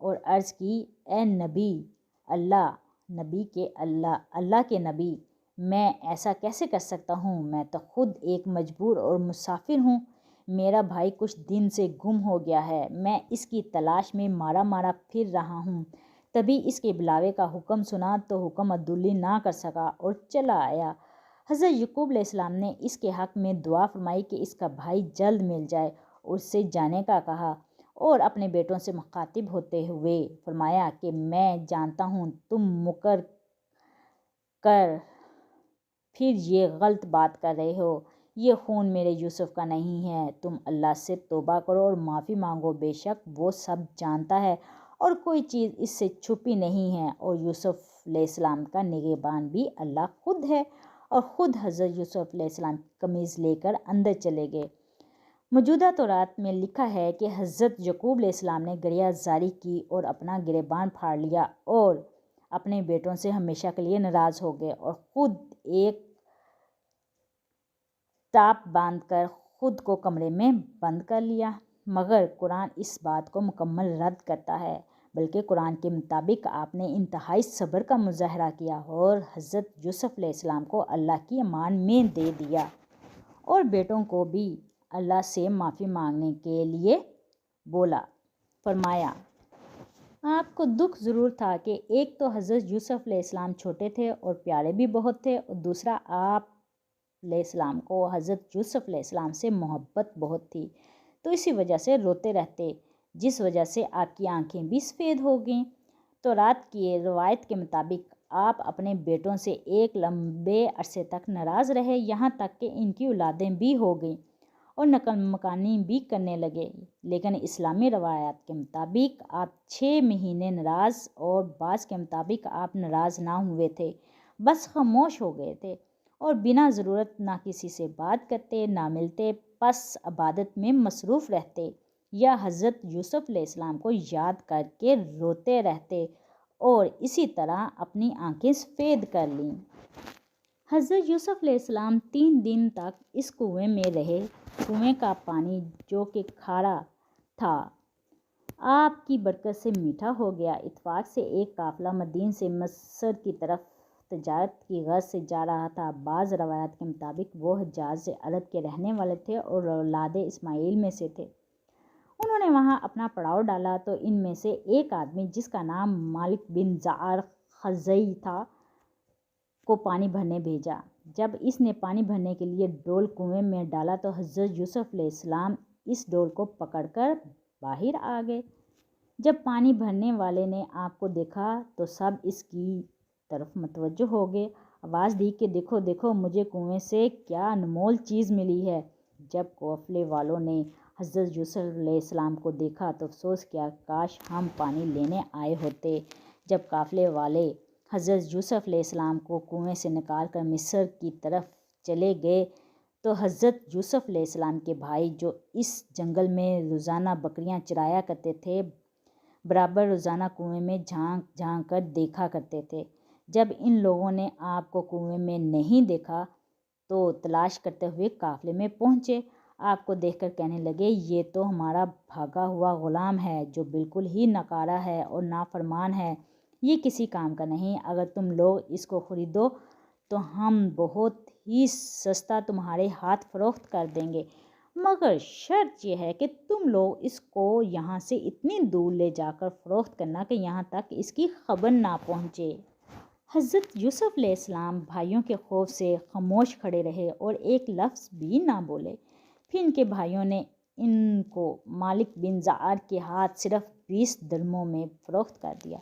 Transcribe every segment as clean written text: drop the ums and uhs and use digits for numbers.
اور عرض کی اے نبی اللہ کے نبی، میں ایسا کیسے کر سکتا ہوں؟ میں تو خود ایک مجبور اور مسافر ہوں۔ میرا بھائی کچھ دن سے گم ہو گیا ہے، میں اس کی تلاش میں مارا مارا پھر رہا ہوں۔ تبھی اس کے بلاوے کا حکم سنا تو حکم عدولی نہ کر سکا اور چلا آیا۔ حضرت یعقوب علیہ السلام نے اس کے حق میں دعا فرمائی کہ اس کا بھائی جلد مل جائے اور اس سے جانے کا کہا، اور اپنے بیٹوں سے مخاطب ہوتے ہوئے فرمایا کہ میں جانتا ہوں تم مکر کر پھر یہ غلط بات کر رہے ہو۔ یہ خون میرے یوسف کا نہیں ہے، تم اللہ سے توبہ کرو اور معافی مانگو، بے شک وہ سب جانتا ہے اور کوئی چیز اس سے چھپی نہیں ہے۔ اور یوسف علیہ السلام کا نگہبان بھی اللہ خود ہے۔ اور خود حضرت یوسف علیہ السلام قمیض لے کر اندر چلے گئے۔ موجودہ تورات میں لکھا ہے کہ حضرت یعقوب علیہ السلام نے گریہ زاری کی اور اپنا گریبان پھاڑ لیا اور اپنے بیٹوں سے ہمیشہ کے لیے ناراض ہو گئے اور خود ایک ٹاپ باندھ کر خود کو کمرے میں بند کر لیا۔ مگر قرآن اس بات کو مکمل رد کرتا ہے، بلکہ قرآن کے مطابق آپ نے انتہائی صبر کا مظاہرہ کیا اور حضرت یوسف علیہ السلام کو اللہ کی امان میں دے دیا اور بیٹوں کو بھی اللہ سے معافی مانگنے کے لیے بولا۔ فرمایا آپ کو دکھ ضرور تھا کہ ایک تو حضرت یوسف علیہ السلام چھوٹے تھے اور پیارے بھی بہت تھے، اور دوسرا آپ علیہ السلام کو حضرت یوسف علیہ السلام سے محبت بہت تھی، تو اسی وجہ سے روتے رہتے، جس وجہ سے آپ کی آنکھیں بھی سفید ہو گئیں۔ تورات کی روایت کے مطابق آپ اپنے بیٹوں سے ایک لمبے عرصے تک ناراض رہے، یہاں تک کہ ان کی اولادیں بھی ہو گئیں اور نقل مکانی بھی کرنے لگے، لیکن اسلامی روایات کے مطابق آپ 6 مہینے ناراض، اور بعض کے مطابق آپ ناراض نہ ہوئے تھے، بس خاموش ہو گئے تھے اور بنا ضرورت نہ کسی سے بات کرتے، نہ ملتے، بس عبادت میں مصروف رہتے یا حضرت یوسف علیہ السلام کو یاد کر کے روتے رہتے اور اسی طرح اپنی آنکھیں سفید کر لیں۔ حضرت یوسف علیہ السلام 3 دن تک اس کنویں میں رہے۔ کنویں کا پانی جو کہ کھارا تھا آپ کی برکت سے میٹھا ہو گیا۔ اتفاق سے ایک قافلہ مدین سے مصر کی طرف تجارت کی غرض سے جا رہا تھا۔ بعض روایات کے مطابق وہ حجاز عرب کے رہنے والے تھے اور اولاد اسماعیل میں سے تھے۔ انہوں نے وہاں اپنا پڑاؤ ڈالا تو ان میں سے ایک آدمی جس کا نام مالک بن زعار خزاعی تھا کو پانی بھرنے بھیجا۔ جب اس نے پانی بھرنے کے لیے ڈول کنویں میں ڈالا تو حضرت یوسف علیہ السلام اس ڈول کو پکڑ کر باہر آ گئے۔ جب پانی بھرنے والے نے آپ کو دیکھا تو سب اس کی طرف متوجہ ہو گئے۔ آواز دی کہ دیکھو دیکھو، مجھے کنویں سے کیا انمول چیز ملی ہے۔ جب قافلے والوں نے حضرت یوسف علیہ السلام کو دیکھا تو افسوس کیا، کاش ہم پانی لینے آئے ہوتے۔ جب قافلے والے حضرت یوسف علیہ السلام کو کنویں سے نکال کر مصر کی طرف چلے گئے تو حضرت یوسف علیہ السلام کے بھائی جو اس جنگل میں روزانہ بکریاں چرایا کرتے تھے، برابر روزانہ کنویں میں جھانک جھانک کر دیکھا کرتے تھے۔ جب ان لوگوں نے آپ کو کنویں میں نہیں دیکھا تو تلاش کرتے ہوئے قافلے میں پہنچے۔ آپ کو دیکھ کر کہنے لگے، یہ تو ہمارا بھاگا ہوا غلام ہے جو بالکل ہی ناکارہ ہے اور نافرمان ہے، یہ کسی کام کا نہیں۔ اگر تم لوگ اس کو خریدو تو ہم بہت ہی سستا تمہارے ہاتھ فروخت کر دیں گے، مگر شرط یہ ہے کہ تم لوگ اس کو یہاں سے اتنی دور لے جا کر فروخت کرنا کہ یہاں تک اس کی خبر نہ پہنچے۔ حضرت یوسف علیہ السلام بھائیوں کے خوف سے خاموش کھڑے رہے اور ایک لفظ بھی نہ بولے۔ پھر ان کے بھائیوں نے ان کو مالک بن زعار کے ہاتھ صرف 20 درہموں میں فروخت کر دیا۔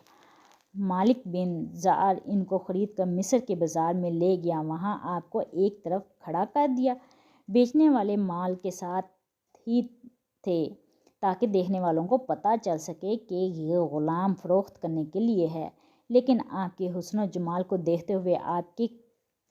مالک بن زعار ان کو خرید کر مصر کے بازار میں لے گیا، وہاں آپ کو ایک طرف کھڑا کر دیا۔ بیچنے والے مال کے ساتھ ہی تھے تاکہ دیکھنے والوں کو پتہ چل سکے کہ یہ غلام فروخت کرنے کے لیے ہے، لیکن آپ کے حسن و جمال کو دیکھتے ہوئے آپ کے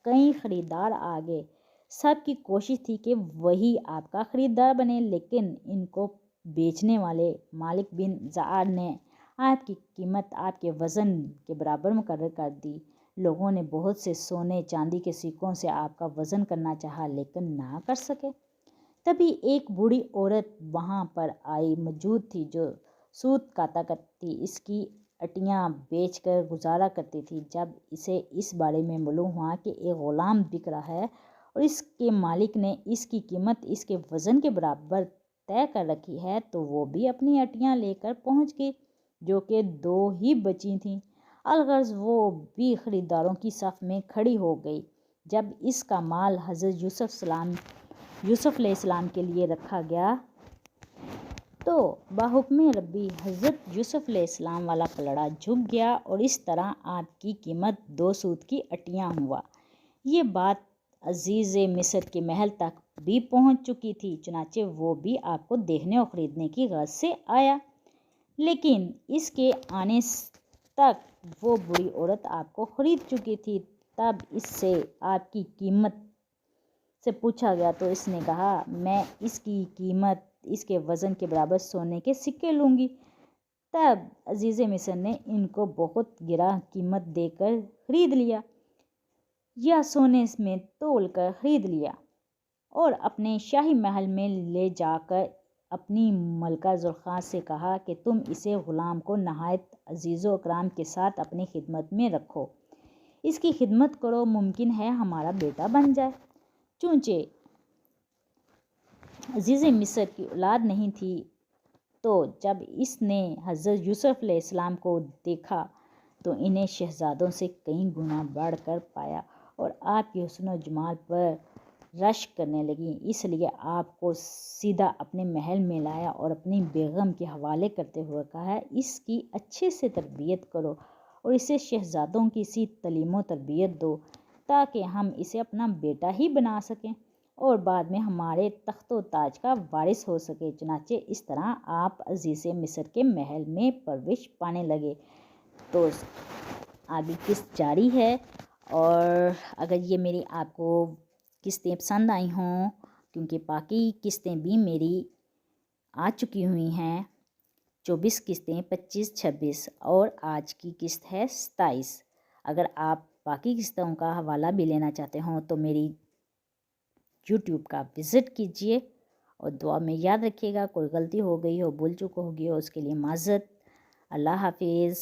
کئی خریدار آ گئے۔ سب کی کوشش تھی کہ وہی آپ کا خریدار بنے، لیکن ان کو بیچنے والے مالک بن زعار نے آپ کی قیمت آپ کے وزن کے برابر مقرر کر دی۔ لوگوں نے بہت سے سونے چاندی کے سکوں سے آپ کا وزن کرنا چاہا لیکن نہ کر سکے۔ تبھی ایک بوڑھی عورت وہاں پر آئی موجود تھی جو سود کاتا کرتی تھی، اس کی اٹیاں بیچ کر گزارا کرتی تھی۔ جب اسے اس بارے میں معلوم ہوا کہ ایک غلام بک رہا ہے اور اس کے مالک نے اس کی قیمت اس کے وزن کے برابر طے کر رکھی ہے، تو وہ بھی اپنی اٹیاں لے کر پہنچ گئی، جو کہ 2 ہی بچی تھیں۔ الغرض وہ بھی خریداروں کی صف میں کھڑی ہو گئی۔ جب اس کا مال حضرت یوسف علیہ السلام کے لیے رکھا گیا تو بحکم ربی حضرت یوسف علیہ السلام والا پلڑا جھک گیا اور اس طرح آپ کی قیمت 2 سود کی اٹیاں ہوا۔ یہ بات عزیز مصر کے محل تک بھی پہنچ چکی تھی، چنانچہ وہ بھی آپ کو دیکھنے اور خریدنے کی غرض سے آیا، لیکن اس کے آنے تک وہ بوڑھی عورت آپ کو خرید چکی تھی۔ تب اس سے آپ کی قیمت سے پوچھا گیا تو اس نے کہا، میں اس کی قیمت اس کے وزن کے برابر سونے کے سکے لوں گی۔ تب عزیز مصر نے ان کو بہت گراں قیمت دے کر خرید لیا یا سونے میں تول کر خرید لیا اور اپنے شاہی محل میں لے جا کر اپنی ملکہ زلیخا سے کہا کہ تم اسے غلام کو نہایت عزیز و اکرام کے ساتھ اپنی خدمت میں رکھو، اس کی خدمت کرو، ممکن ہے ہمارا بیٹا بن جائے۔ چونچہ عزیز مصر کی اولاد نہیں تھی، تو جب اس نے حضرت یوسف علیہ السلام کو دیکھا تو انہیں شہزادوں سے کئی گنا بڑھ کر پایا اور آپ کی حسن و جمال پر رشک کرنے لگی۔ اس لیے آپ کو سیدھا اپنے محل میں لایا اور اپنی بیگم کے حوالے کرتے ہوئے کہا، اس کی اچھے سے تربیت کرو اور اسے شہزادوں کی سی تعلیم و تربیت دو تاکہ ہم اسے اپنا بیٹا ہی بنا سکیں اور بعد میں ہمارے تخت و تاج کا وارث ہو سکے۔ چنانچہ اس طرح آپ عزیز مصر کے محل میں پرورش پانے لگے۔ تو آگے قسط جاری ہے، اور اگر یہ میری آپ کو قسطیں پسند آئی ہوں، کیونکہ باقی قسطیں بھی میری آ چکی ہوئی ہیں، 24 قسطیں، 25، 26 اور آج کی قسط ہے 27۔ اگر آپ باقی قسطوں کا حوالہ بھی لینا چاہتے ہوں تو میری یوٹیوب کا وزٹ کیجئے، اور دعا میں یاد رکھیے گا، کوئی غلطی ہو گئی ہو، بھول چک ہوگی ہو، اس کے لیے معذرت۔ اللہ حافظ۔